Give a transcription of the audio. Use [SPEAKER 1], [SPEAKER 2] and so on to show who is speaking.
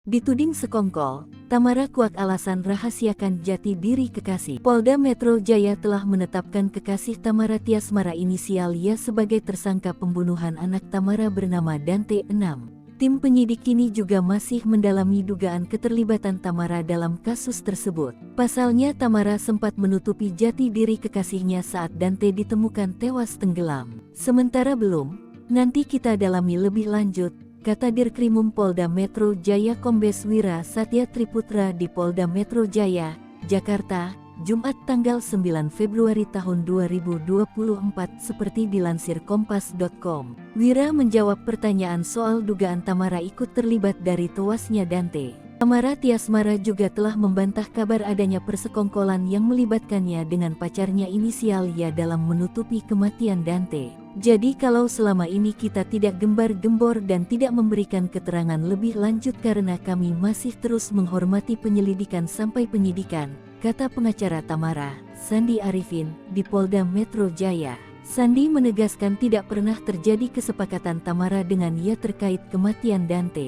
[SPEAKER 1] Dituding sekongkol, Tamara kuat alasan rahasiakan jati diri kekasih. Polda Metro Jaya telah menetapkan kekasih Tamara Tiasmara inisial Y sebagai tersangka pembunuhan anak Tamara bernama Dante 6. Tim penyidik kini juga masih mendalami dugaan keterlibatan Tamara dalam kasus tersebut. Pasalnya Tamara sempat menutupi jati diri kekasihnya saat Dante ditemukan tewas tenggelam. Sementara belum, nanti kita dalami lebih lanjut, kata Dirkrimum Polda Metro Jaya Kombes Wira Satya Triputra di Polda Metro Jaya, Jakarta, Jumat tanggal 9 Februari tahun 2024 seperti dilansir Kompas.com. Wira menjawab pertanyaan soal dugaan Tamara ikut terlibat dari tewasnya Dante. Tamara Tiasmara juga telah membantah kabar adanya persekongkolan yang melibatkannya dengan pacarnya inisial Y dalam menutupi kematian Dante. Jadi kalau selama ini kita tidak gembar-gembor dan tidak memberikan keterangan lebih lanjut karena kami masih terus menghormati penyelidikan sampai penyidikan, kata pengacara Tamara, Sandi Arifin, di Polda Metro Jaya. Sandi menegaskan tidak pernah terjadi kesepakatan Tamara dengan Y terkait kematian Dante.